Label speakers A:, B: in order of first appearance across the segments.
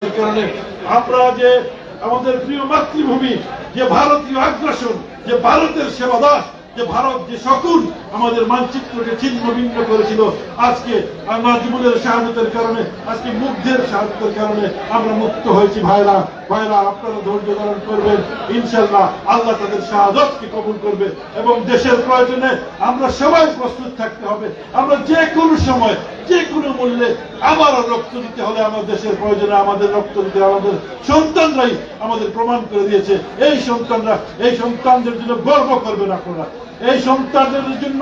A: কারণে আমরা যে আমাদের প্রিয় মাতৃভূমি, যে ভারতীয় আগ্রাসন, যে ভারতের সেবাদাস, যে ভারত যে শকুন আমাদের মানচিত্রকে ছিন্ন ভিন্ন করেছিল, আজকে নাজিমুলের শাহাদাতের কারণে, আজকে মুগ্ধের শাহাদাতের কারণে আমরা মুক্ত হয়েছি। ভাইরা আপনারা ধৈর্য ধারণ করবেন, ইনশাআল্লাহ আল্লাহ তাদের শাহাদাতকে কবুল করবে। এবং দেশের প্রয়োজনে আমরা সবাই প্রস্তুত থাকতে হবে। আমরা যে কোনো সময় যে কোনো মূল্যে আবারও রক্ত দিতে হলে আমার দেশের প্রয়োজনে আমাদের রক্ত দিতে, আমাদের সন্তানরাই আমাদের প্রমাণ করে দিয়েছে। এই সন্তানদের জন্য গর্ব করবেন আপনারা, এই সন্তানদের জন্য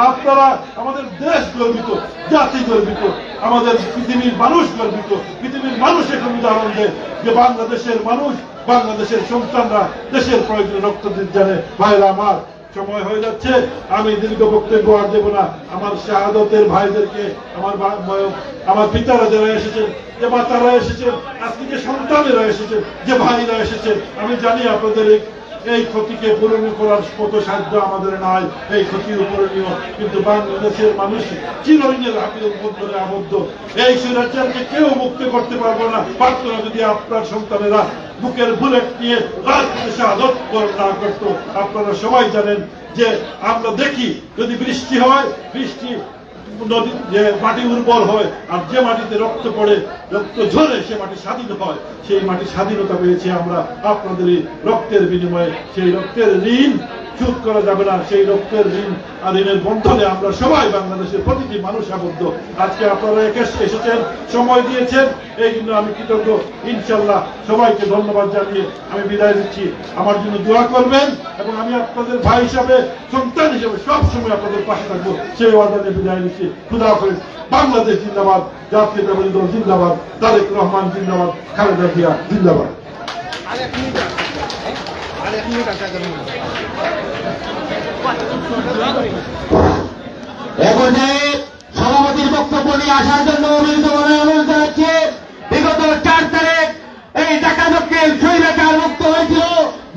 A: আপনারা, আমাদের দেশ গর্বিত, জাতি গর্বিত, আমাদের পৃথিবীর মানুষ গর্বিত। পৃথিবীর মানুষ এখন উদাহরণ দেয় যে বাংলাদেশের মানুষ, বাংলাদেশের সন্তানরা দেশের প্রয়োজনে রক্ত দিতে জানে। ভাইরা আমার, সময় হয়ে যাচ্ছে, আমি দীর্ঘ বক্তব্য আর দেব না। আমার শাহাদাতের ভাইদেরকে, আমার পিতারা যারা এসেছেন, যে মাতারা এসেছেন, আজকে যে সন্তানেরা এসেছেন, যে ভাইরা এসেছেন, আমি জানি আপনাদের এই ক্ষতিকে পূরণ করার মতো সাধ্য আমাদের নাই, এই ক্ষতি উপরণীয়। কিন্তু বাংলাদেশের মানুষ চিরদিনের আপিলের বন্ধনে আবদ্ধ। এই স্বৈরাচারকে কেউ মুক্ত করতে পারবো না, পারত না যদি আপনার সন্তানেরা বুকের বুলেট নিয়ে রাজপথে শাহাদাত বরণ না করতো। আপনারা সবাই জানেন যে আমরা দেখি যদি বৃষ্টি হয়, বৃষ্টি নদী যে মাটি উর্বর হয়, আর যে মাটিতে রক্ত পড়ে, রক্ত ঝরে, সে মাটি স্বাধীন হয়। সেই মাটি স্বাধীনতা পেয়েছি আমরা আপনাদের রক্তের বিনিময়ে। সেই রক্তের ঋণ শোধ করা যাবে না। সেই রক্তের ঋণ আর ঋণের বন্ধনে আমরা সবাই বাংলাদেশের প্রতিটি মানুষ আবদ্ধ। আজকে আপনারা এসেছেন, সময় দিয়েছেন, এই জন্য আমি কৃতজ্ঞ। ইনশাল্লাহ সবাইকে ধন্যবাদ জানিয়ে আমি বিদায় দিচ্ছি। আমার জন্য দোয়া করবেন এবং আমি আপনাদের ভাই হিসাবে, সন্তান হিসাবে সবসময় আপনাদের পাশে থাকবো, সেই ওয়াদা নিয়ে বিদায় দিচ্ছি। খুদা হাফেজ। বাংলাদেশ জিন্দাবাদ, জাতীয়তাবাদী দল জিন্দাবাদ, তারেক রহমান জিন্দাবাদ, খালেদা জিয়া জিন্দাবাদ।
B: সভাপতির বক্তব্য নিয়ে আসার জন্য অনুরোধ জানাচ্ছি। বিগত 4 তারিখ এই ঢাকা দক্ষিণ স্বৈরাচার মুক্ত হয়েছিল,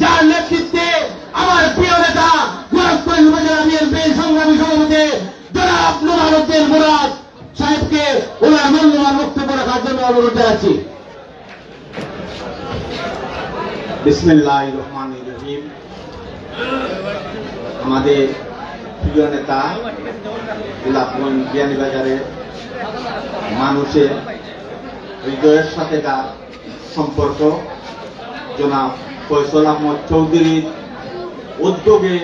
B: যার নেতৃত্বে আমার প্রিয় নেতা গোরখপুর উপজেলা বিএনপির সংগ্রামী সভাপতি জনাব নুরুদ্দিন মুরাদ সাহেবকে ওনার মূল্যবান বক্তব্য রাখার জন্য অনুরোধ জানাচ্ছি।
C: বিসমিল্লাহির রহমানির রহিম। আমাদের প্রিয় নেতা গোলাপগঞ্জ বিয়ানীবাজারের মানুষের হৃদয়ের সাথে তার সম্পর্ক, জনাব ফয়সাল আহমদ চৌধুরীর উদ্যোগে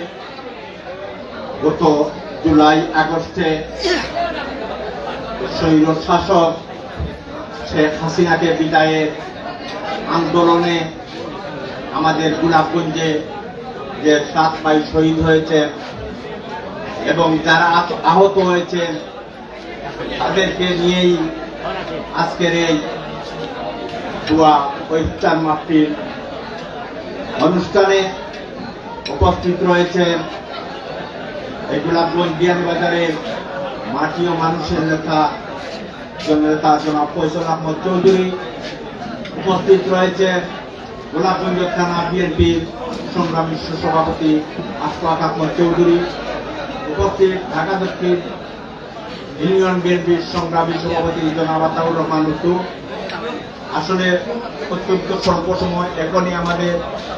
C: গত জুলাই আগস্টে স্বৈর শাসক শেখ হাসিনাকে বিদায়ের আন্দোলনে আমাদের গোলাপগঞ্জে যে 7 ভাই শহীদ হয়েছে এবং যারা আহত হয়েছেন তাদেরকে নিয়েই আজকের এই দোয়া ও ইফতার মাহফিল অনুষ্ঠানে উপস্থিত রয়েছেন এই গোলাপগঞ্জ বিয়ানীবাজারের মাটি ও মানুষের নেতা জনাব ফয়সাল আহমদ চৌধুরী। উপস্থিত রয়েছে গোলাপগঞ্জ থানা বিএনপির সংগ্রামী সভাপতি আশফাক আহমদ চৌধুরী। উপস্থিত ঢাকা দক্ষিণ ইউনিয়ন বিএনপির সংগ্রামী সভাপতি জনাব আতাউর রহমান লুতু। আসলে অত্যন্ত স্বল্প সময়, এখনই আমাদের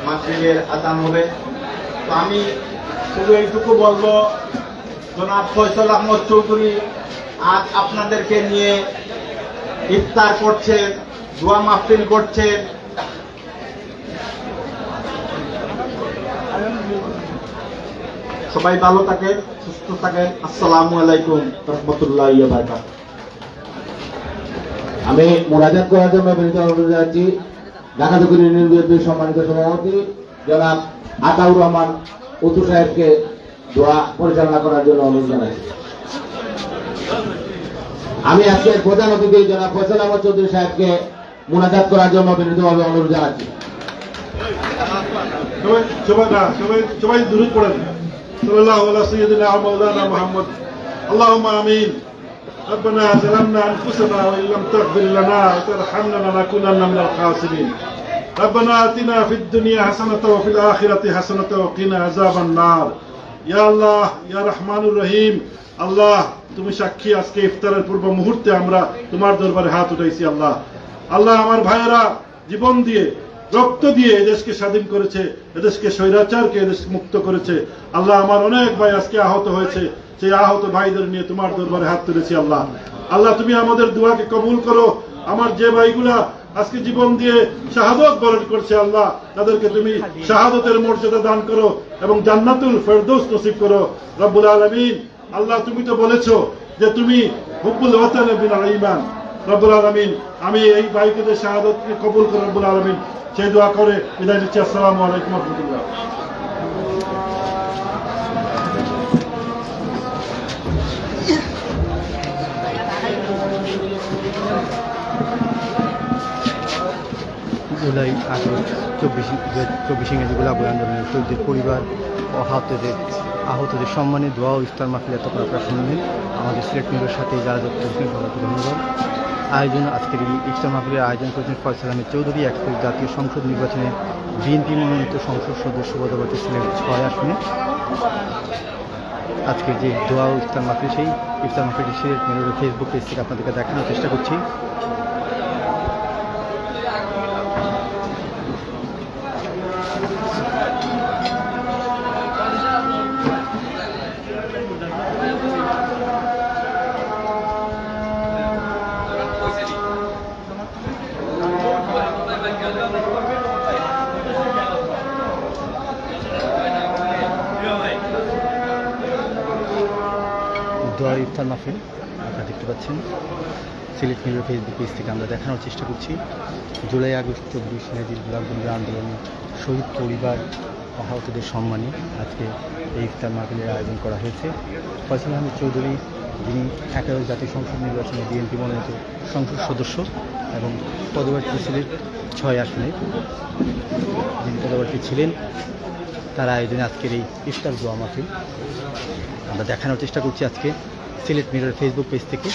C: মাগরিবের আযান হবে। তো আমি শুধু এইটুকু বলবো, জনাব ফয়সাল আহমদ চৌধুরী আজ আপনাদেরকে নিয়ে ইফতার করছেন, দোয়া মাহফিল করছেন। সবাই ভালো থাকেন, সুস্থ থাকেন। আসসালামু আলাইকুম রহমতুল্লাহি ওয়া বারাকাতুহু।
B: আমি মোনাজাত করার জন্য বিনীত অনুরোধ জানাচ্ছি ঢাকা দক্ষিণ ইউনিয়ন বিএনপির সম্মানিত সভাপতি জনাব আতাউর রহমান উতু সাহেবকে দোয়া পরিচালনা করার জন্য অনুরোধ জানাচ্ছি। আমি আজকে প্রধান অতিথি জনাব ফয়সাল আহমদ চৌধুরী সাহেবকে মোনাজাত করার জন্য বিনীতভাবে অনুরোধ জানাচ্ছি।
A: সবাই দুরূদ পড়েন। সাল্লাল্লাহু আলা সাইয়্যিদিনা ওয়া মাওলানা মুহাম্মদ। আল্লাহুম্মা আমিন। ربنا ظلمنا انفسنا وان لم تغفر لنا وترحمنا لنكونن من الخاسرين. ربنا آتنا في الدنيا حسنة وفي الآخرة حسنة وقنا عذاب النار. يا الله يا رحمن الرحيم। আল্লাহ তুমি সাক্ষী, আজকে ইফতারের পূর্ব মুহূর্তে আমরা তোমার দরবারে হাত উঠাইছি। আল্লাহ আল্লাহ আমার ভাইয়েরা জীবন দিয়ে রক্ত দিয়ে এদেশকে স্বাধীন করেছে, এদেশকে স্বৈরাচারকে এদেশ মুক্ত করেছে। আল্লাহ আমার অনেক ভাই আজকে আহত হয়েছে, সেই আহত ভাইদের নিয়ে তোমার দরবারে হাত তুলেছি। আল্লাহ আল্লাহ তুমি আমাদের দোয়াকে কবুল করো। আমার যে ভাইগুলা আজকে জীবন দিয়ে শাহাদত বরণ করছে, আল্লাহ তাদেরকে তুমি শাহাদতের মর্যাদা দান করো এবং জান্নাতুল ফেরদৌস নসিব করো রব্বুল আলামিন। আল্লাহ তুমি তো বলেছো যে তুমি হুব্বুল ওয়াতান বিল ঈমান। রব্বুল আলামিন আমি এই ভাইদের শাহাদতকে কবুল করো রব্বুল আলামিন, সেই দোয়া করে বিদায় নিচ্ছি। আসসালামু আলাইকুম ওয়া রাহমাতুল্লাহ।
D: জুলাই 24 ইংরেজি গোলাপ আন্দোলনের শহীদদের পরিবার ও আহতদের সম্মানে দোয়া ও ইফতার মাহফিল এত আপনারা শুনলেন। আমাদের সিলেট নিউজের সাথে যারা যুক্ত হয়েছেন সবাইকে ধন্যবাদ। আজকের এই ইফতার মাহফিলের আয়োজন করেছেন ফয়সাল আহমেদ চৌধুরী, একাদশ জাতীয় সংসদ নির্বাচনে বিএনপি মনোনীত সংসদ সদস্য পদপ্রার্থী সিলেট 6 আসনে। আজকের যে দোয়া ও ইফতার মাহফিল, সেই ইফতার মাহফিলটি সিলেট নিউজের ফেসবুক পেজ থেকে আপনাদেরকে দেখানোর চেষ্টা করছি। দোয়ার ইফতার মাহফিল আপনারা দেখতে পাচ্ছেন সিলেট নিউজের ফেসবুক পেজ থেকে আমরা দেখানোর চেষ্টা করছি। জুলাই আগস্ট 24 ইংরেজি গোলাপগঞ্জের আন্দোলনে শহীদ পরিবার আহতদের সম্মানে আজকে এই ইফতার মাহফিলের আয়োজন করা হয়েছে। ফয়সাল আহমেদ চৌধুরী, যিনি একাদশ জাতীয় সংসদ নির্বাচনে বিএনপি মনোনীত সংসদ সদস্য এবং পদপ্রার্থী সিলেট 6 আসনে যিনি পদপ্রার্থী ছিলেন, তার আয়োজনে আজকের এই ইফতার দোয়া মাহফিল আমরা দেখানোর চেষ্টা করছি আজকে সিলেট মিররের ফেসবুক পেজ থেকে।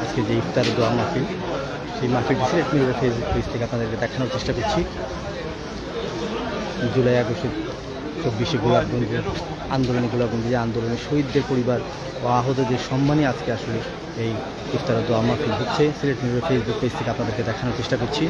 D: আজকে যে ইফতার দোয়া মাহফিল, সেই মাহফিলটি সিলেট মিররের ফেসবুক পেজ থেকে আপনাদেরকে দেখানোর চেষ্টা করছি। জুলাই আগস্টের 24 গোলাপগঞ্জের গোলাপগঞ্জে আন্দোলনে শহীদদের পরিবার ও আহতদের সম্মানে আজকে আসলে এই ইফতার দোয়া মাহফিল হচ্ছে। সিলেট মিররের ফেসবুক পেজ থেকে আপনাদেরকে দেখানোর চেষ্টা করছি।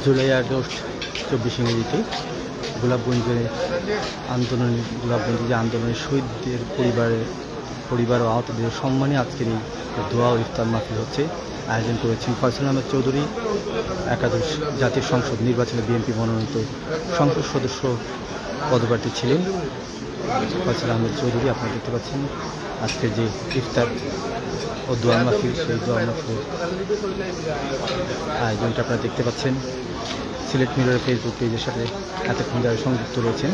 D: জুলাই আগস্ট 24 ইংরেজিতে গোলাপগঞ্জে গোলাপগঞ্জে যে আন্দোলনের শহীদদের পরিবার ও আহতদের সম্মানে আজকের এই দোয়া ও ইফতার মাহফিল হচ্ছে। আয়োজন করেছেন ফয়সাল আহমেদ চৌধুরী, একাদশ জাতীয় সংসদ নির্বাচনে বিএনপি মনোনীত সংসদ সদস্য পদপ্রার্থী ছিলেন ফয়সাল আহমেদ চৌধুরী। আপনারা দেখতে পাচ্ছেন আজকের যে ইফতার ও দোয়া মাহফিল, সেই দোয়া মাহফিল আয়োজনটা আপনারা দেখতে পাচ্ছেন। সিলেট মিররের ফেসবুক পেজের সাথে এতক্ষণ যারা সংযুক্ত রয়েছেন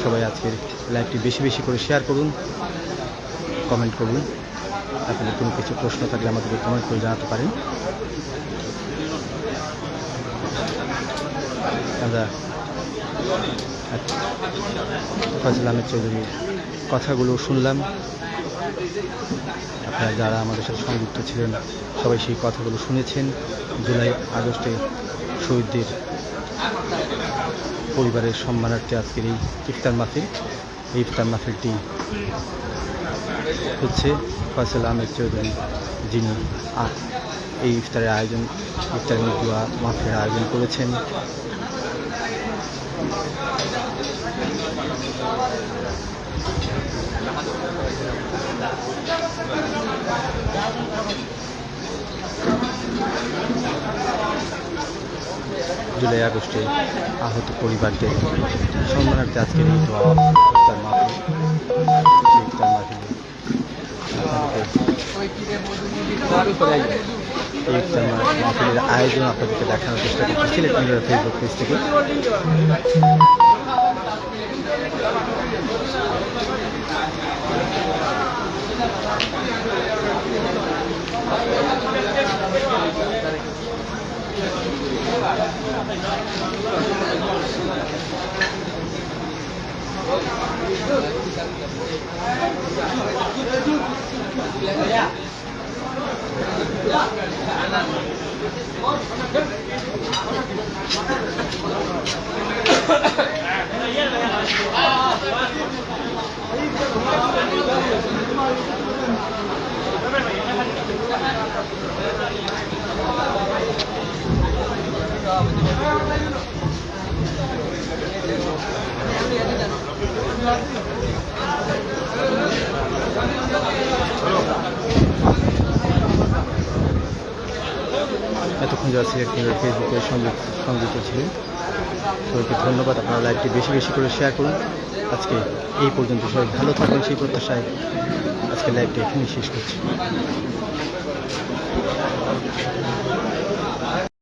D: সবাই আজকের লাইভটি বেশি বেশি করে শেয়ার করুন, কমেন্ট করুন। আপনাদের কোনো কিছু প্রশ্ন থাকলে আমাদেরকে কমেন্ট করে জানাতে পারেন। আমরা ফয়সাল আহমেদ চৌধুরীর কথাগুলো শুনলাম। আপনারা যারা আমাদের সাথে সংযুক্ত ছিলেন সবাই সেই কথাগুলো শুনেছেন। জুলাই আগস্টে শহীদদের পরিবারের সম্মানার্থে আজকের এই ইফতার মাহফিল। এই ইফতার মাহফিলটি হচ্ছে ফয়সাল আহমেদ চৌধুরী, যিনি এই ইফতারের দোয়া মাহফিলের আয়োজন করেছেন। জুলাই আগস্টে আহত পরিবারদের সম্মানার্থে আজকের এই দোয়া ইফতার মাহফিল। এই ইফতার মাহফিলের আয়োজন আপনাদেরকে দেখানোর চেষ্টা করছি সিলেট মিররের ফেসবুক পেজ থেকে। এতক্ষণ যারা সিলেট মিরর ফেসবুকে সংযুক্ত ছিলেন সবাইকে ধন্যবাদ। আপনারা লাইভটি বেশি বেশি করে শেয়ার করুন। আজকে এই পর্যন্ত সবাই ভালো থাকবেন সেই প্রত্যাশায় আজকে লাইভটি এখানেই শেষ করছি।